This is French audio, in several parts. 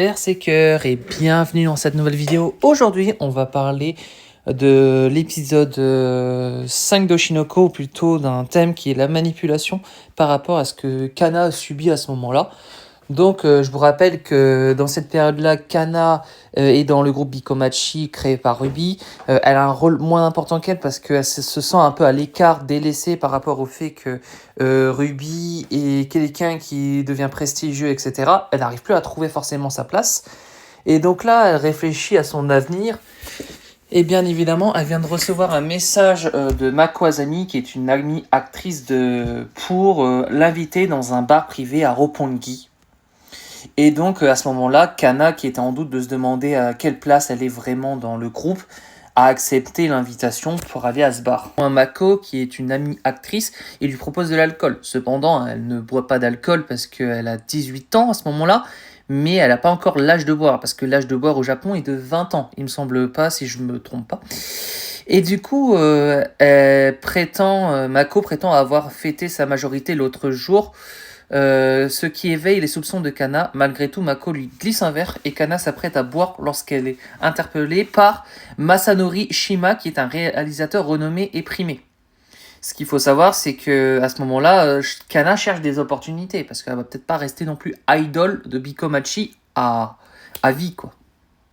Berserker et bienvenue dans cette nouvelle vidéo. Aujourd'hui, on va parler de l'épisode 5 d'Oshinoko, ou plutôt d'un thème qui est la manipulation par rapport à ce que Kana a subi à ce moment-là. Donc, je vous rappelle que dans cette période-là, Kana est dans le groupe Bikomachi créé par Ruby. Elle a un rôle moins important qu'elle parce qu'elle se sent un peu à l'écart, délaissée par rapport au fait que Ruby est quelqu'un qui devient prestigieux, etc. Elle n'arrive plus à trouver forcément sa place. Et donc là, elle réfléchit à son avenir. Et bien évidemment, elle vient de recevoir un message de Mako Azami, qui est une amie actrice, pour l'inviter dans un bar privé à Roppongi. Et donc, à ce moment-là, Kana, qui était en doute de se demander à quelle place elle est vraiment dans le groupe, a accepté l'invitation pour aller à ce bar. Mako, qui est une amie actrice, il lui propose de l'alcool. Cependant, elle ne boit pas d'alcool parce qu'elle a 18 ans à ce moment-là, mais elle n'a pas encore l'âge de boire, parce que l'âge de boire au Japon est de 20 ans, il me semble pas, si je me trompe pas. Et du coup, Mako prétend avoir fêté sa majorité l'autre jour, ce qui éveille les soupçons de Kana. Malgré tout, Mako lui glisse un verre et Kana s'apprête à boire lorsqu'elle est interpellée par Masanori Shima, qui est un réalisateur renommé et primé. Ce qu'il faut savoir, c'est que à ce moment-là, Kana cherche des opportunités parce qu'elle va peut-être pas rester non plus idol de Bikomachi à vie, quoi.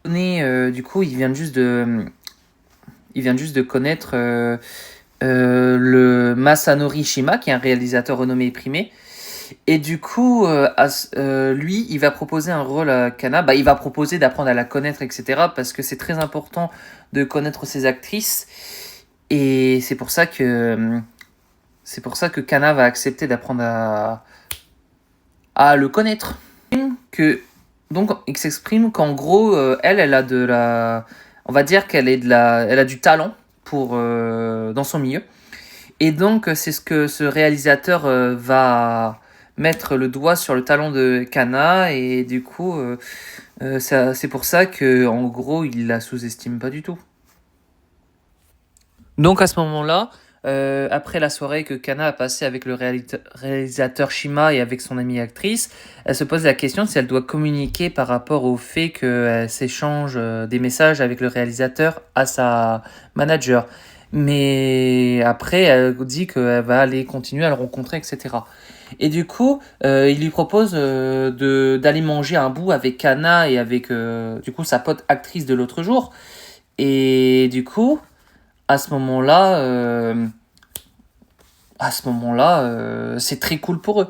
Du coup, il vient juste de connaître le Masanori Shima, qui est un réalisateur renommé et primé. Et du coup, lui, il va proposer un rôle à Kana. Il va proposer d'apprendre à la connaître, etc. Parce que c'est très important de connaître ses actrices. Et c'est pour ça que Kana va accepter d'apprendre à le connaître. Donc, il s'exprime qu'en gros, elle a on va dire elle a du talent dans son milieu. Et donc, c'est ce que ce réalisateur va mettre le doigt sur le talent de Kana, et du coup, c'est pour ça que, en gros, il la sous-estime pas du tout. Donc à ce moment-là, après la soirée que Kana a passée avec le réalisateur Shima et avec son amie actrice, elle se pose la question si elle doit communiquer par rapport au fait qu'elle s'échange des messages avec le réalisateur à sa manager. Mais après, elle dit qu'elle va aller continuer à le rencontrer, etc. Et du coup, il lui propose d'aller manger un bout avec Kana et avec du coup sa pote actrice de l'autre jour. Et du coup, à ce moment-là, c'est très cool pour eux.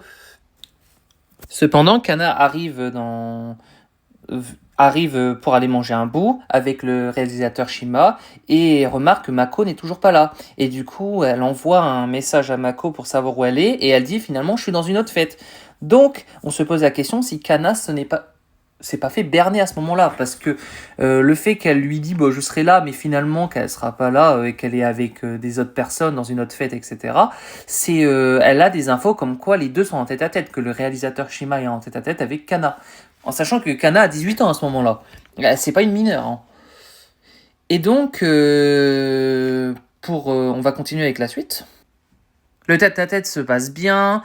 Cependant, Kana arrive pour aller manger un bout avec le réalisateur Shima et remarque que Mako n'est toujours pas là. Et du coup, elle envoie un message à Mako pour savoir où elle est, et elle dit finalement je suis dans une autre fête. Donc, on se pose la question si Kana s'est pas fait berner à ce moment-là, parce que le fait qu'elle lui dit je serai là, mais finalement qu'elle sera pas là et qu'elle est avec des autres personnes dans une autre fête, etc. Elle a des infos comme quoi les deux sont en tête-à-tête, que le réalisateur Shima est en tête-à-tête avec Kana, en sachant que Kana a 18 ans à ce moment-là. C'est pas une mineure, hein. Et donc, on va continuer avec la suite. Le tête-à-tête se passe bien.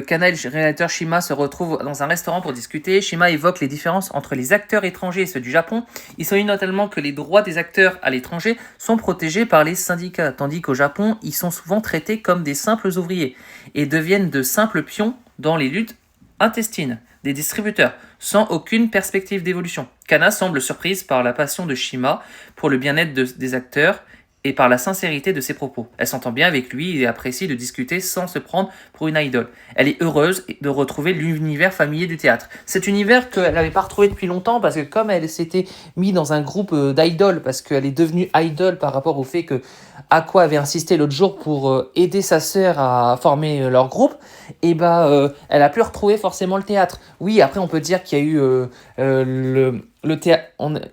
Kana et le réalisateur Shima se retrouvent dans un restaurant pour discuter. Shima évoque les différences entre les acteurs étrangers et ceux du Japon. Il souligne notamment que les droits des acteurs à l'étranger sont protégés par les syndicats, tandis qu'au Japon, ils sont souvent traités comme des simples ouvriers et deviennent de simples pions dans les luttes intestines des distributeurs, sans aucune perspective d'évolution. Kana semble surprise par la passion de Shima pour le bien-être des acteurs et par la sincérité de ses propos. Elle s'entend bien avec lui et apprécie de discuter sans se prendre pour une idole. Elle est heureuse de retrouver l'univers familier du théâtre. Cet univers qu'elle n'avait pas retrouvé depuis longtemps, parce que comme elle s'était mise dans un groupe d'idoles, parce qu'elle est devenue idole par rapport au fait que Aqua avait insisté l'autre jour pour aider sa sœur à former leur groupe, et elle a pu retrouver forcément le théâtre. Oui, après on peut dire qu'il y a eu il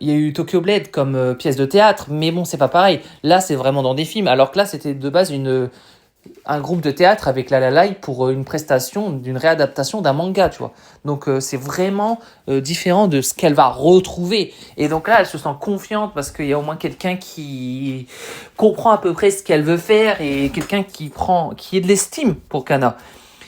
y a eu Tokyo Blade comme pièce de théâtre, mais bon, c'est pas pareil. Là, c'est vraiment dans des films, alors que là, c'était de base un groupe de théâtre avec La La Lai pour une prestation d'une réadaptation d'un manga, tu vois. Donc, c'est vraiment différent de ce qu'elle va retrouver. Et donc là, elle se sent confiante parce qu'il y a au moins quelqu'un qui comprend à peu près ce qu'elle veut faire et quelqu'un qui ait de l'estime pour Kana.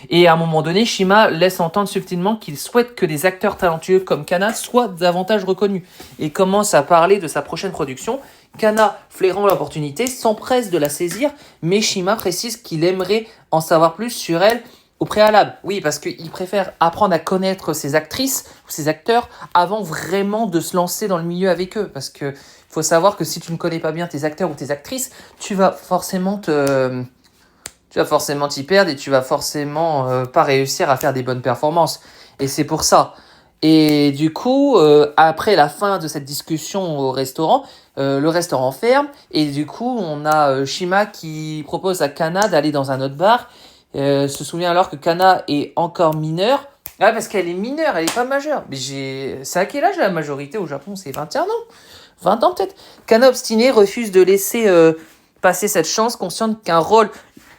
Et à un moment donné, Shima laisse entendre subtilement qu'il souhaite que des acteurs talentueux comme Kana soient davantage reconnus et commence à parler de sa prochaine production. Kana, flairant l'opportunité, s'empresse de la saisir, mais Shima précise qu'il aimerait en savoir plus sur elle au préalable. Oui, parce qu'il préfère apprendre à connaître ses actrices ou ses acteurs avant vraiment de se lancer dans le milieu avec eux. Parce que faut savoir que si tu ne connais pas bien tes acteurs ou tes actrices, tu vas forcément t'y perdre et tu vas forcément pas réussir à faire des bonnes performances. Et c'est pour ça. Et du coup, après la fin de cette discussion au restaurant, le restaurant ferme. Et du coup, on a Shima qui propose à Kana d'aller dans un autre bar. Se souvient alors que Kana est encore mineure. Ah, parce qu'elle est mineure, elle est pas majeure. Mais c'est à quel âge la majorité au Japon? C'est 21 ans? 20 ans peut-être? Kana obstiné refuse de laisser passer cette chance, consciente qu'un rôle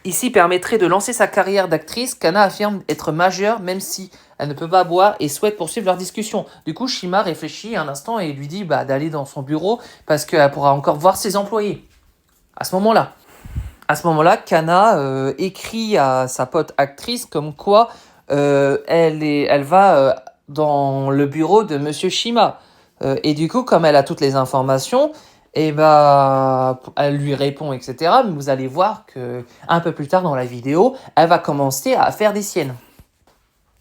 ici permettrait de lancer sa carrière d'actrice. Kana affirme être majeure, même si elle ne peut pas boire et souhaite poursuivre leur discussion. Du coup, Shima réfléchit un instant et lui dit d'aller dans son bureau parce qu'elle pourra encore voir ses employés. À ce moment-là, Kana écrit à sa pote actrice comme quoi elle va dans le bureau de Monsieur Shima. Et du coup, comme elle a toutes les informations, et elle lui répond, etc. Mais vous allez voir que un peu plus tard dans la vidéo, elle va commencer à faire des siennes.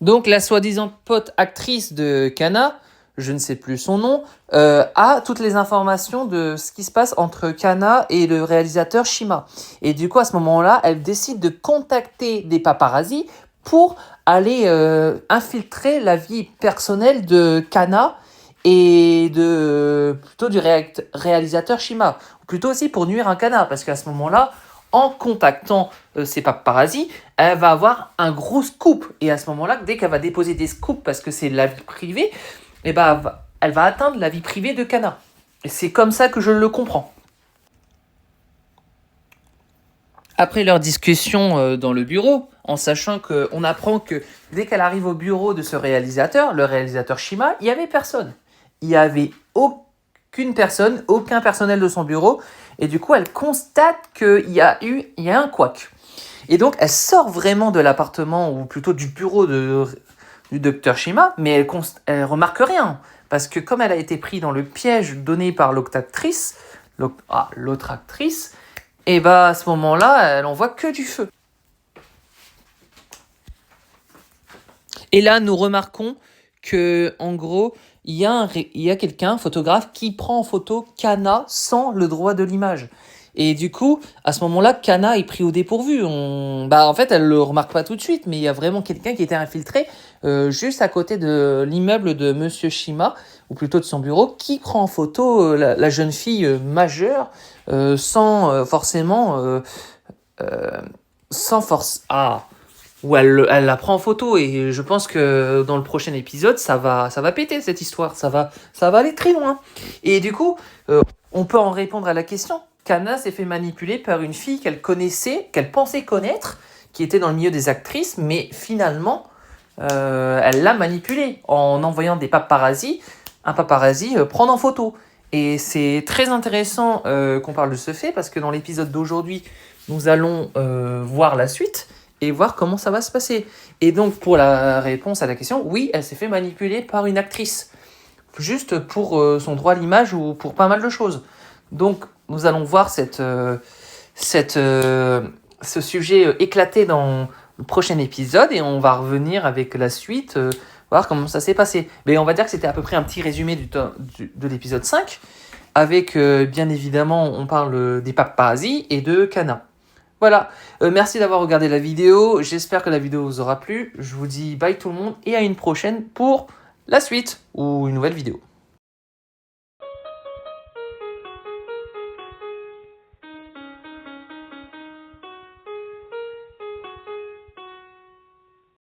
Donc la soi-disant pote actrice de Kana, je ne sais plus son nom, a toutes les informations de ce qui se passe entre Kana et le réalisateur Shima. Et du coup, à ce moment-là, elle décide de contacter des paparazzis pour aller infiltrer la vie personnelle de Kana et plutôt du réalisateur Shima. Ou plutôt aussi pour nuire à Kana, parce qu'à ce moment-là, en contactant ces paparazzis, elle va avoir un gros scoop. Et à ce moment-là, dès qu'elle va déposer des scoops, parce que c'est la vie privée, elle va atteindre la vie privée de Kana. Et c'est comme ça que je le comprends. Après leur discussion dans le bureau, en sachant qu'on apprend que dès qu'elle arrive au bureau de ce réalisateur, le réalisateur Shima, il n'y avait personne. Il n'y avait aucune personne, aucun personnel de son bureau. Et du coup, elle constate qu'il y a un couac. Et donc, elle sort vraiment de l'appartement, ou plutôt du bureau du docteur Shima, mais elle remarque rien. Parce que comme elle a été prise dans le piège donné par l'autre actrice, et à ce moment-là, elle en voit que du feu. Et là, nous remarquons que, en gros, il y a quelqu'un, un photographe, qui prend en photo Kana sans le droit de l'image. Et du coup, à ce moment-là, Kana est pris au dépourvu. En fait, elle le remarque pas tout de suite, mais il y a vraiment quelqu'un qui était infiltré juste à côté de l'immeuble de Monsieur Shima, ou plutôt de son bureau, qui prend en photo la jeune fille majeure sans forcément... sans force... où elle la prend en photo, et je pense que dans le prochain épisode, ça va péter cette histoire, ça va aller très loin. Et du coup, on peut en répondre à la question. Kana s'est fait manipuler par une fille qu'elle connaissait, qu'elle pensait connaître, qui était dans le milieu des actrices, mais finalement, elle l'a manipulée en envoyant un paparazzi prendre en photo. Et c'est très intéressant qu'on parle de ce fait, parce que dans l'épisode d'aujourd'hui, nous allons voir la suite et voir comment ça va se passer. Et donc, pour la réponse à la question, oui, elle s'est fait manipuler par une actrice, juste pour son droit à l'image ou pour pas mal de choses. Donc, nous allons voir ce sujet éclater dans le prochain épisode, et on va revenir avec la suite, voir comment ça s'est passé. Mais on va dire que c'était à peu près un petit résumé de l'épisode 5, avec, bien évidemment, on parle des paparazzis et de Kana. Voilà, merci d'avoir regardé la vidéo, j'espère que la vidéo vous aura plu. Je vous dis bye tout le monde et à une prochaine pour la suite ou une nouvelle vidéo.